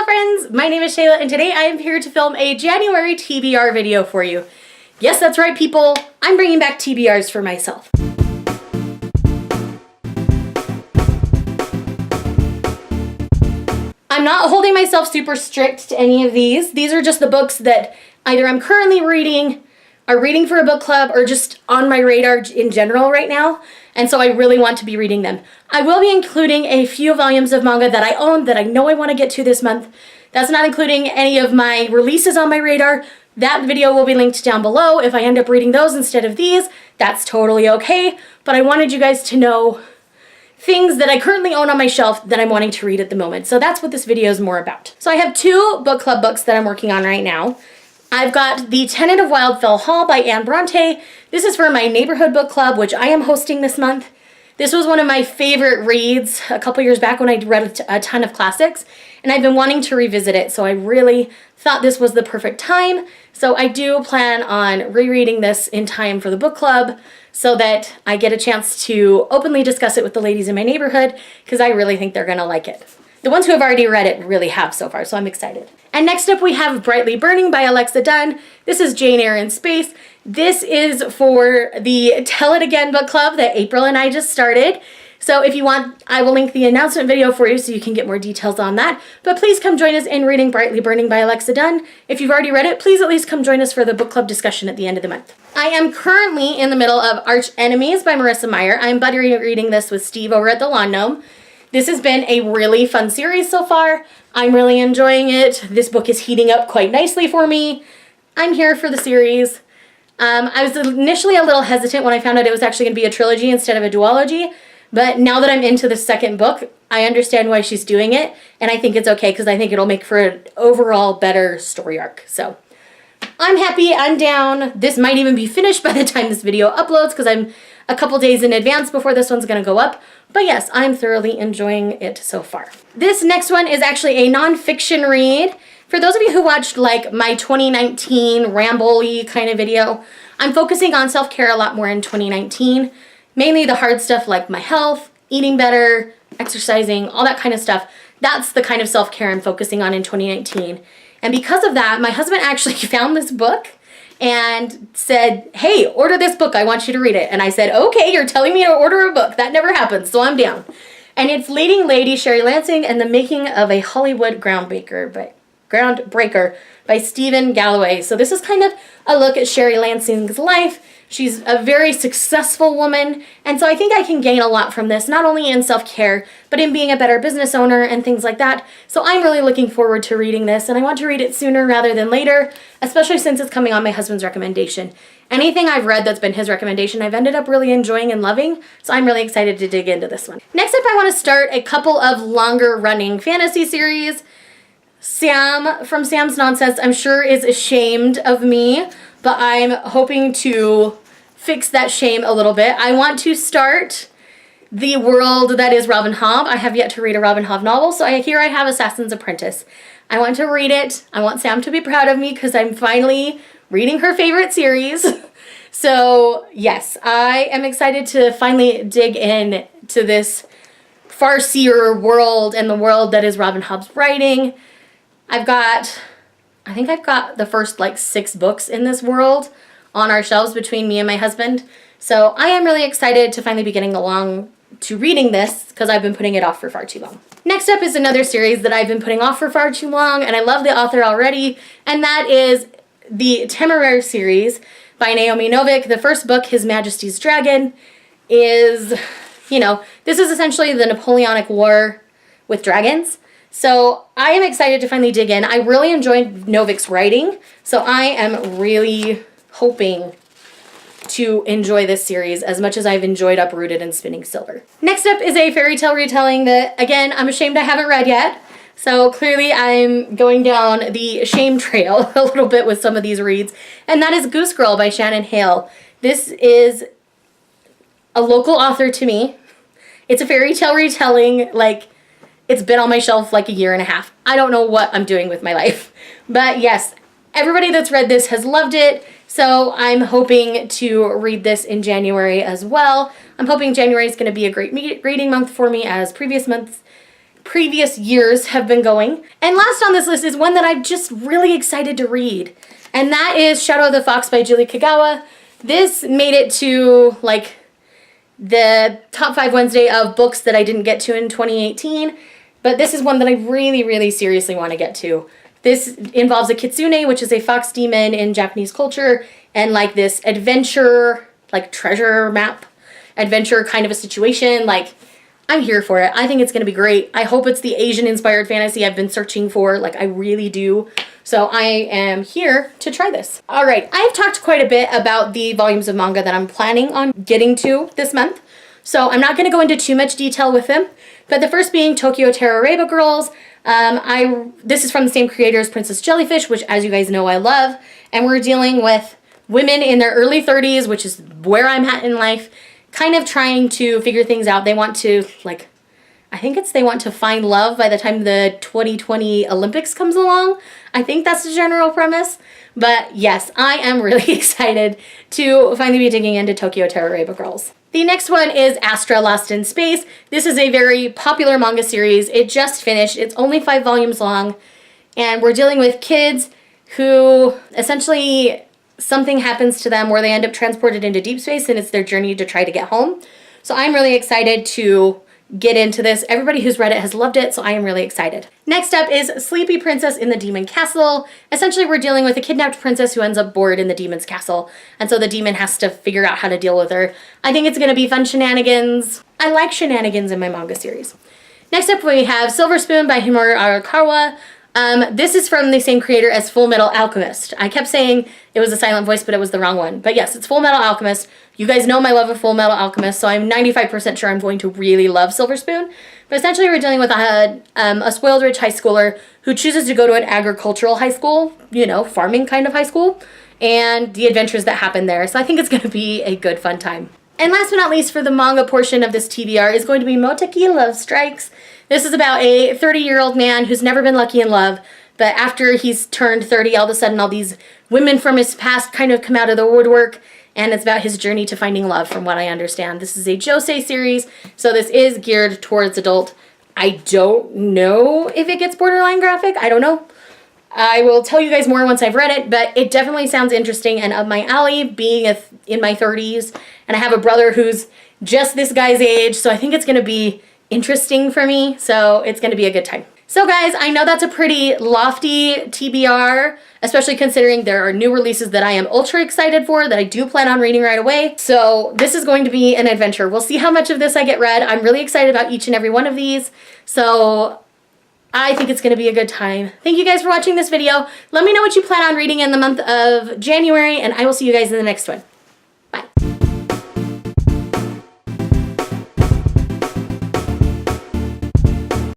friends, my name is Shayla and today I am here to film a January TBR video for you. Yes, that's right people, I'm bringing back TBRs for myself. I'm not holding myself super strict to any of these. These are just the books that either I'm currently reading, are reading for a book club, or just on my radar in general right now. And so I really want to be reading them. I will be including a few volumes of manga that I own that I know I want to get to this month. That's not including any of my releases on my radar. That video will be linked down below. If I end up reading those instead of these, that's totally okay. But I wanted you guys to know things that I currently own on my shelf that I'm wanting to read at the moment. So that's what this video is more about. So I have two book club books that I'm working on right now. I've got The Tenant of Wildfell Hall by Anne Bronte. This is for my neighborhood book club, which I am hosting this month. This was one of my favorite reads a couple years back when I read a ton of classics, and I've been wanting to revisit it, so I really thought this was the perfect time. So I do plan on rereading this in time for the book club so that I get a chance to openly discuss it with the ladies in my neighborhood, because I really think they're gonna like it. The ones who have already read it really have so far, so I'm excited. And next up we have Brightly Burning by Alexa Dunn. This is Jane Eyre in Space. This is for the Tell It Again book club that April and I just started. So if you want, I will link the announcement video for you so you can get more details on that. But please come join us in reading Brightly Burning by Alexa Dunn. If you've already read it, please at least come join us for the book club discussion at the end of the month. I am currently in the middle of Arch Enemies by Marissa Meyer. I'm buddy reading this with Steve over at the Lawn Gnome. This has been a really fun series so far. I'm really enjoying it. This book is heating up quite nicely for me. I'm here for the series. I was initially a little hesitant when I found out it was actually going to be a trilogy instead of a duology, but now that I'm into the second book, I understand why she's doing it, and I think it's okay because I think it'll make for an overall better story arc. So I'm happy, I'm down. This might even be finished by the time this video uploads because I'm a couple days in advance before this one's going to go up. But yes, I'm thoroughly enjoying it so far. This next one is actually a nonfiction read. For those of you who watched like my 2019 ramble-y kind of video, I'm focusing on self-care a lot more in 2019. Mainly the hard stuff like my health, eating better, exercising, all that kind of stuff. That's the kind of self-care I'm focusing on in 2019. And because of that, my husband actually found this book and said, hey, order this book, I want you to read it. And I said, okay, you're telling me to order a book. That never happens, so I'm down. And it's Leading Lady, Sherry Lansing, and the Making of a Hollywood Groundbreaker by Stephen Galloway. So this is kind of a look at Sherry Lansing's life. She's a very successful woman, and so I think I can gain a lot from this, not only in self-care, but in being a better business owner and things like that. So I'm really looking forward to reading this, and I want to read it sooner rather than later, especially since it's coming on my husband's recommendation. Anything I've read that's been his recommendation, I've ended up really enjoying and loving, so I'm really excited to dig into this one. Next up, I want to start a couple of longer-running fantasy series. Sam from Sam's Nonsense, I'm sure, is ashamed of me, but I'm hoping to fix that shame a little bit. I want to start the world that is Robin Hobb. I have yet to read a Robin Hobb novel, so here I have Assassin's Apprentice. I want to read it. I want Sam to be proud of me because I'm finally reading her favorite series. So yes, I am excited to finally dig in to this farcier world and the world that is Robin Hobb's writing. I think I've got the first like 6 books in this world on our shelves between me and my husband. So I am really excited to finally be getting along to reading this because I've been putting it off for far too long. Next up is another series that I've been putting off for far too long, and I love the author already, and that is the Temeraire series by Naomi Novik. The first book, His Majesty's Dragon, is, this is essentially the Napoleonic War with dragons. So I am excited to finally dig in. I really enjoyed Novik's writing, so I am really hoping to enjoy this series as much as I've enjoyed Uprooted and Spinning Silver. Next up is a fairy tale retelling that, again, I'm ashamed I haven't read yet. So clearly I'm going down the shame trail a little bit with some of these reads, and that is Goose Girl by Shannon Hale. This is a local author to me. It's a fairy tale retelling, it's been on my shelf like a year and a half. I don't know what I'm doing with my life. But yes, everybody that's read this has loved it. So I'm hoping to read this in January as well. I'm hoping January is going to be a great reading month for me as previous previous years have been going. And last on this list is one that I'm just really excited to read. And that is Shadow of the Fox by Julie Kagawa. This made it to like the top 5 Wednesday of books that I didn't get to in 2018. But this is one that I really, really seriously want to get to. This involves a kitsune, which is a fox demon in Japanese culture, and like this adventure, like treasure map adventure kind of a situation. Like, I'm here for it. I think it's going to be great. I hope it's the Asian-inspired fantasy I've been searching for. Like, I really do. So I am here to try this. All right, I've talked quite a bit about the volumes of manga that I'm planning on getting to this month. So I'm not going to go into too much detail with them. But the first being Tokyo Terroreba Girls. This is from the same creator as Princess Jellyfish, which, as you guys know, I love. And we're dealing with women in their early 30s, which is where I'm at in life, kind of trying to figure things out. They want to, like, they want to find love by the time the 2020 Olympics comes along. I think that's the general premise. But yes, I am really excited to finally be digging into Tokyo Terroreba Girls. The next one is Astra Lost in Space. This is a very popular manga series. It just finished. It's only 5 volumes long. And we're dealing with kids who essentially something happens to them where they end up transported into deep space, and it's their journey to try to get home. So I'm really excited to get into this. Everybody who's read it has loved it, so I am really excited. Next up is Sleepy Princess in the Demon Castle. Essentially, we're dealing with a kidnapped princess who ends up bored in the demon's castle, and so the demon has to figure out how to deal with her. I think it's going to be fun shenanigans. I like shenanigans in my manga series. Next up, we have Silver Spoon by Himuro Arakawa. This is from the same creator as Full Metal Alchemist. I kept saying it was a silent voice, but it was the wrong one. But yes, it's Full Metal Alchemist. You guys know my love of Full Metal Alchemist, so I'm 95% sure I'm going to really love Silver Spoon. But essentially, we're dealing with a spoiled rich high schooler who chooses to go to an agricultural high school, you know, farming kind of high school, and the adventures that happen there. So I think it's going to be a good, fun time. And last but not least, for the manga portion of this TBR is going to be Moteki Love Strikes. This is about a 30-year-old man who's never been lucky in love, but after he's turned 30, all of a sudden all these women from his past kind of come out of the woodwork, and it's about his journey to finding love, from what I understand. This is a josei series, so this is geared towards adult. I don't know if it gets borderline graphic. I don't know. I will tell you guys more once I've read it, but it definitely sounds interesting and up my alley, being in my 30s, and I have a brother who's just this guy's age, so I think it's going to be interesting for me, so it's going to be a good time. So guys, I know that's a pretty lofty TBR, especially considering there are new releases that I am ultra excited for that I do plan on reading right away. So this is going to be an adventure. We'll see how much of this I get read. I'm really excited about each and every one of these. So I think it's going to be a good time. Thank you guys for watching this video. Let me know what you plan on reading in the month of January, and I will see you guys in the next one.